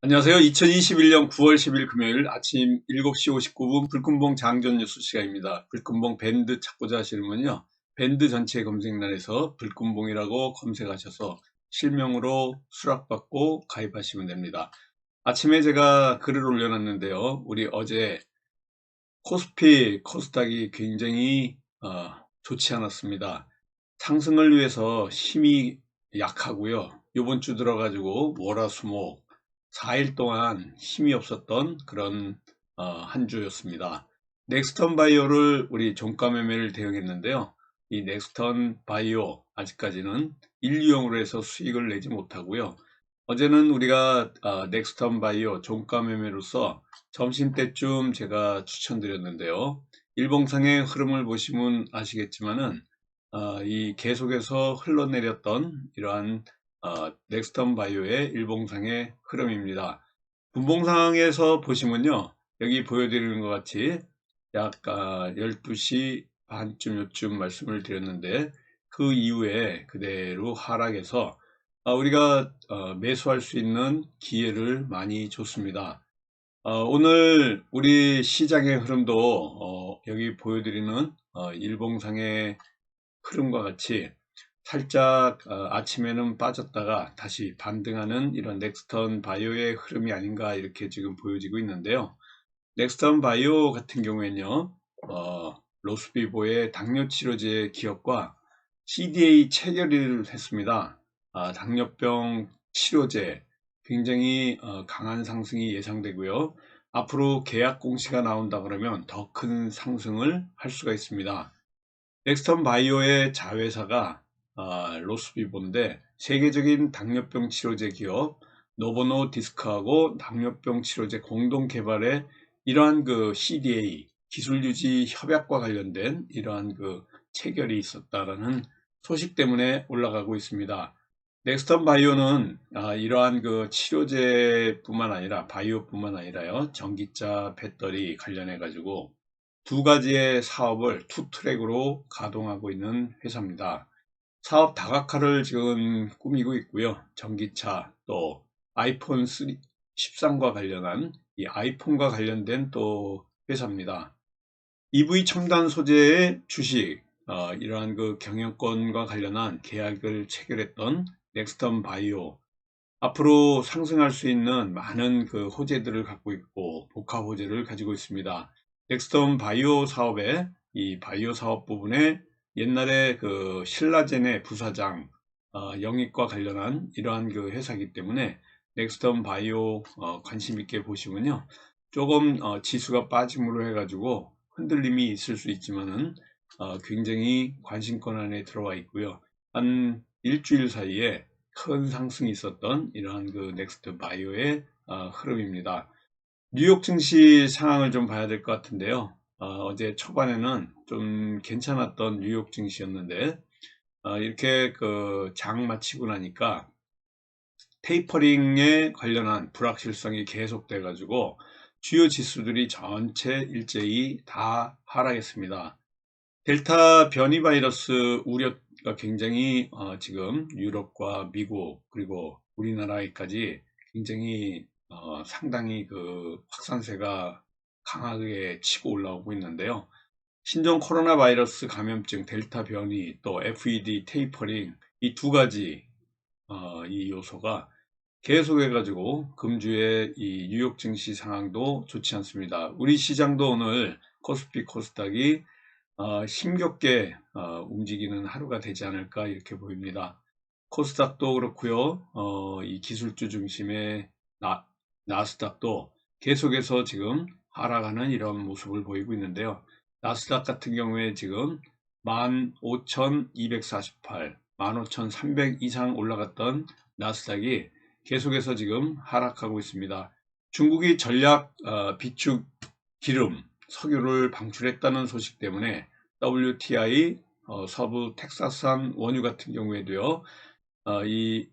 안녕하세요. 2021년 9월 10일 금요일 아침 7시 59분 불금봉 장전 뉴스 시간입니다. 불금봉 밴드 찾고자 하시는 분은요. 밴드 전체 검색란에서 불금봉이라고 검색하셔서 실명으로 수락받고 가입하시면 됩니다. 아침에 제가 글을 올려놨는데요. 우리 어제 코스피, 코스닥이 굉장히 좋지 않았습니다. 상승을 위해서 힘이 약하고요. 이번 주 들어가지고 월화수목 4일 동안 힘이 없었던 그런 한 주였습니다. 넥스턴 바이오를 우리 종가 매매를 대응했는데요. 이 넥스턴 바이오 아직까지는 일류형으로 해서 수익을 내지 못하고요. 어제는 우리가 넥스턴 바이오 종가 매매로서 점심때쯤 제가 추천드렸는데요. 일봉상의 흐름을 보시면 아시겠지만은 이 계속해서 흘러내렸던 이러한 넥스턴 바이오의 일봉상의 흐름입니다. 분봉상에서 보시면요. 여기 보여드리는 것 같이 약 12시 반쯤 요쯤 말씀을 드렸는데 그 이후에 그대로 하락해서 우리가 매수할 수 있는 기회를 많이 줬습니다. 오늘 우리 시장의 흐름도 여기 보여드리는 일봉상의 흐름과 같이 살짝 아침에는 빠졌다가 다시 반등하는 이런 넥스턴 바이오의 흐름이 아닌가 이렇게 지금 보여지고 있는데요. 넥스턴 바이오 같은 경우에는요, 로스비보의 당뇨 치료제 기업과 CDA 체결을 했습니다. 당뇨병 치료제 굉장히 강한 상승이 예상되고요. 앞으로 계약 공시가 나온다 그러면 더 큰 상승을 할 수가 있습니다. 넥스턴 바이오의 자회사가 로스비보인데 세계적인 당뇨병 치료제 기업 노보노 디스크하고 당뇨병 치료제 공동 개발에 이러한 그 CDA 기술 유지 협약과 관련된 이러한 그 체결이 있었다라는 소식 때문에 올라가고 있습니다. 넥스턴 바이오는 이러한 그 치료제뿐만 아니라 바이오뿐만 아니라요, 전기차 배터리 관련해 가지고 두 가지의 사업을 투 트랙으로 가동하고 있는 회사입니다. 사업 다각화를 지금 꾸미고 있고요. 전기차 또 아이폰 13과 관련한 이 아이폰과 관련된 또 회사입니다. EV 첨단 소재의 주식, 이러한 그 경영권과 관련한 계약을 체결했던 넥스턴 바이오, 앞으로 상승할 수 있는 많은 그 호재들을 갖고 있고 복합 호재를 가지고 있습니다. 넥스턴 바이오 사업의 이 바이오 사업 부분에 옛날에 그 신라젠의 부사장 영입과 관련한 이러한 그 회사이기 때문에 넥스턴 바이오 관심 있게 보시면요. 조금 지수가 빠짐으로 해가지고 흔들림이 있을 수 있지만은 굉장히 관심권 안에 들어와 있고요. 한 일주일 사이에 큰 상승이 있었던 이러한 그 넥스트 바이오의 흐름입니다. 뉴욕 증시 상황을 좀 봐야 될 것 같은데요. 어제 초반에는 좀 괜찮았던 뉴욕 증시였는데 이렇게 그 장 마치고 나니까 테이퍼링에 관련한 불확실성이 계속돼 가지고 주요 지수들이 전체 일제히 다 하락했습니다. 델타 변이 바이러스 우려가 굉장히 지금 유럽과 미국 그리고 우리나라에까지 굉장히 상당히 그 확산세가 강하게 치고 올라오고 있는데요. 신종 코로나 바이러스 감염증 델타 변이 또 FED 테이퍼링 이 두 가지 이 요소가 계속해 가지고 금주의 이 뉴욕 증시 상황도 좋지 않습니다. 우리 시장도 오늘 코스피 코스닥이 힘겹게 움직이는 하루가 되지 않을까 이렇게 보입니다. 코스닥도 그렇고요. 이 기술주 중심의 나스닥도 계속해서 지금 하락하는 이런 모습을 보이고 있는데요. 나스닥 같은 경우에 지금 15,248, 15,300 이상 올라갔던 나스닥이 계속해서 지금 하락하고 있습니다. 중국이 전략 비축 기름 석유를 방출했다는 소식 때문에 WTI 서부 텍사스산 원유 같은 경우에도요. 이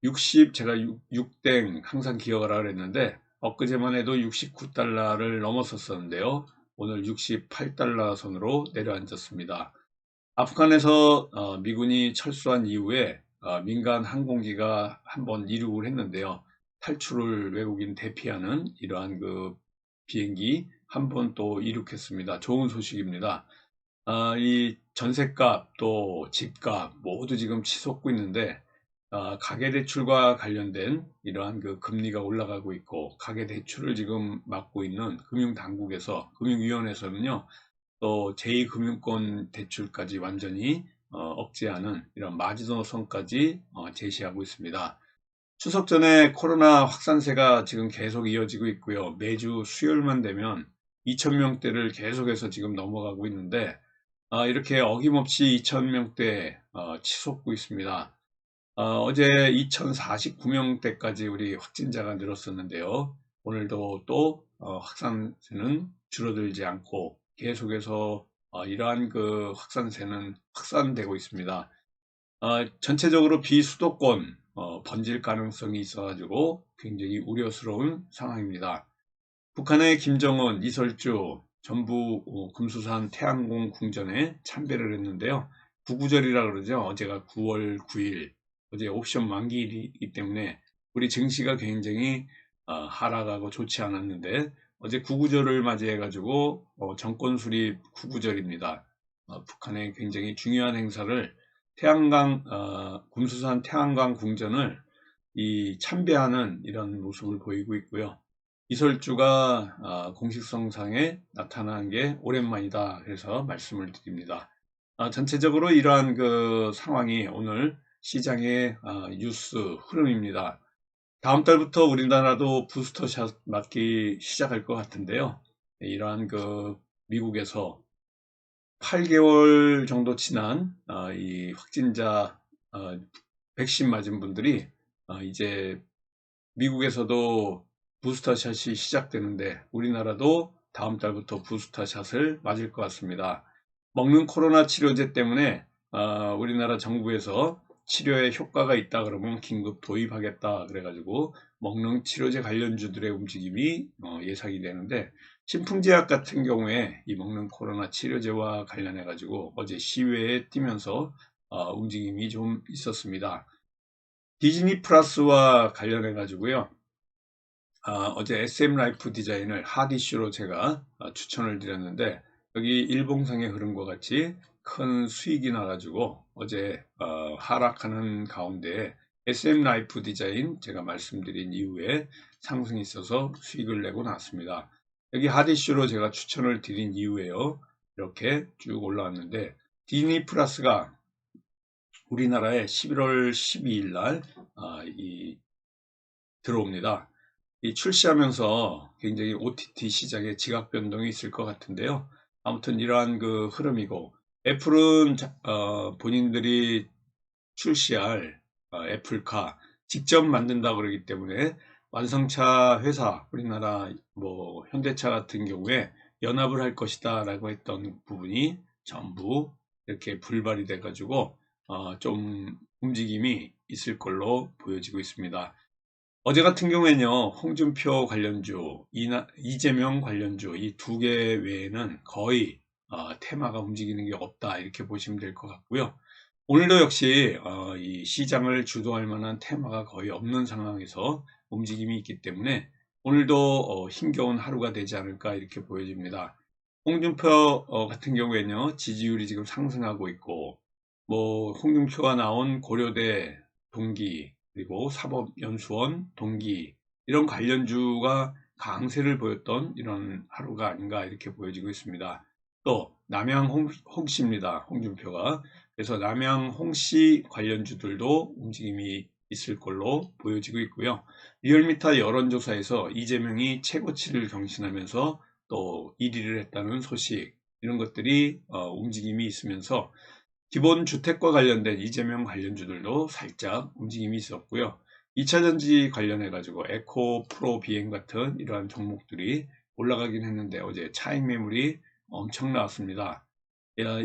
60, 제가 6땡 항상 기억을 하라 그랬는데 엊그제만 해도 69달러를 넘었었는데요. 오늘 68달러 선으로 내려앉았습니다. 아프간에서 미군이 철수한 이후에 민간 항공기가 한번 이륙을 했는데요. 탈출을 외국인 대피하는 이러한 그 비행기 한 번 또 이륙했습니다. 좋은 소식입니다. 이 전셋값 또 집값 모두 지금 치솟고 있는데 가계대출과 관련된 이러한 그 금리가 올라가고 있고 가계대출을 지금 막고 있는 금융당국에서 금융위원회에서는요 또 제2금융권 대출까지 완전히 억제하는 이런 마지노선까지 제시하고 있습니다. 추석 전에 코로나 확산세가 지금 계속 이어지고 있고요. 매주 수요일만 되면 2,000명대를 계속해서 지금 넘어가고 있는데 이렇게 어김없이 2,000명대 치솟고 있습니다. 어제 2,049명대까지 우리 확진자가 늘었었는데요. 오늘도 또 확산세는 줄어들지 않고 계속해서 이러한 그 확산세는 확산되고 있습니다. 전체적으로 비수도권 번질 가능성이 있어가지고 굉장히 우려스러운 상황입니다. 북한의 김정은, 이설주 전부 금수산 태양공 궁전에 참배를 했는데요. 구구절이라 그러죠. 어제가 9월 9일, 어제 옵션 만기이기 때문에 우리 증시가 굉장히 하락하고 좋지 않았는데 어제 구구절을 맞이해가지고 정권 수립 구구절입니다. 북한의 굉장히 중요한 행사를 태양광 금수산 태양광 궁전을 참배하는 이런 모습을 보이고 있고요. 이설주가 공식성상에 나타난 게 오랜만이다 그래서 말씀을 드립니다. 전체적으로 이러한 그 상황이 오늘 시장의 뉴스 흐름입니다. 다음 달부터 우리나라도 부스터샷 맞기 시작할 것 같은데요. 이러한 그 미국에서 8개월 정도 지난 이 확진자 백신 맞은 분들이 이제 미국에서도 부스터샷이 시작되는데 우리나라도 다음 달부터 부스터샷을 맞을 것 같습니다. 먹는 코로나 치료제 때문에 우리나라 정부에서 치료에 효과가 있다 그러면 긴급 도입하겠다 그래가지고 먹는 치료제 관련주들의 움직임이 예상이 되는데 신풍제약 같은 경우에 이 먹는 코로나 치료제와 관련해 가지고 어제 시외에 뛰면서 움직임이 좀 있었습니다. 디즈니 플러스와 관련해 가지고요. 어제 SM 라이프 디자인을 핫 이슈로 제가 추천을 드렸는데 여기 일봉상의 흐름과 같이 큰 수익이 나가지고 어제 하락하는 가운데 SM 라이프 디자인 제가 말씀드린 이후에 상승이 있어서 수익을 내고 났습니다. 여기 핫 이슈로 제가 추천을 드린 이후에요. 이렇게 쭉 올라왔는데 디즈니 플러스가 우리나라에 11월 12일 날 들어옵니다. 출시하면서 굉장히 OTT 시장에 지각 변동이 있을 것 같은데요. 아무튼 이러한 그 흐름이고 애플은 본인들이 출시할 애플카 직접 만든다 그러기 때문에 완성차 회사 우리나라 뭐 현대차 같은 경우에 연합을 할 것이다 라고 했던 부분이 전부 이렇게 불발이 돼 가지고 좀 움직임이 있을 걸로 보여지고 있습니다. 어제 같은 경우에는요, 홍준표 관련주, 이재명 관련주 이 두 개 외에는 거의 테마가 움직이는 게 없다 이렇게 보시면 될 것 같고요. 오늘도 역시 이 시장을 주도할 만한 테마가 거의 없는 상황에서 움직임이 있기 때문에 오늘도 힘겨운 하루가 되지 않을까 이렇게 보여집니다. 홍준표 같은 경우에는요, 지지율이 지금 상승하고 있고 뭐 홍준표가 나온 고려대 동기 그리고 사법연수원 동기 이런 관련주가 강세를 보였던 이런 하루가 아닌가 이렇게 보여지고 있습니다. 또 남양 홍씨입니다. 홍준표가. 그래서 남양 홍씨 관련주들도 움직임이 있을 걸로 보여지고 있고요. 리얼미터 여론조사에서 이재명이 최고치를 경신하면서 또 1위를 했다는 소식 이런 것들이 움직임이 있으면서 기본주택과 관련된 이재명 관련주들도 살짝 움직임이 있었고요. 2차전지 관련해 가지고 에코 프로 비행 같은 이러한 종목들이 올라가긴 했는데 어제 차익 매물이 엄청 나왔습니다.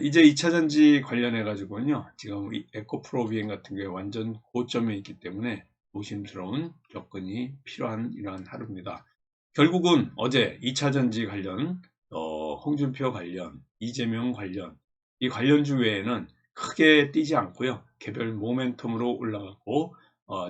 이제 2차전지 관련해 가지고는요 지금 에코 프로 비행 같은 게 완전 고점에 있기 때문에 조심스러운 접근이 필요한 이러한 하루입니다. 결국은 어제 2차전지 관련 홍준표 관련 이재명 관련 이 관련주 외에는 크게 뛰지 않고요. 개별 모멘텀으로 올라갔고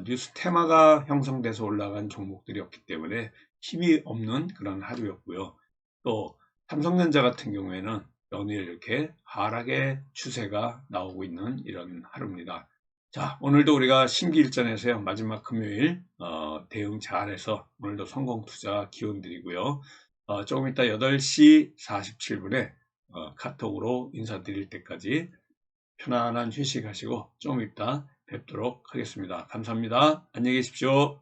뉴스 테마가 형성돼서 올라간 종목들이었기 때문에 힘이 없는 그런 하루였고요. 또 삼성전자 같은 경우에는 연일 이렇게 하락의 추세가 나오고 있는 이런 하루입니다. 자, 오늘도 우리가 심기일전에서요, 마지막 금요일 대응 잘해서 오늘도 성공 투자 기원 드리고요. 조금 이따 8시 47분에 카톡으로 인사드릴 때까지 편안한 휴식하시고 좀 이따 뵙도록 하겠습니다. 감사합니다. 안녕히 계십시오.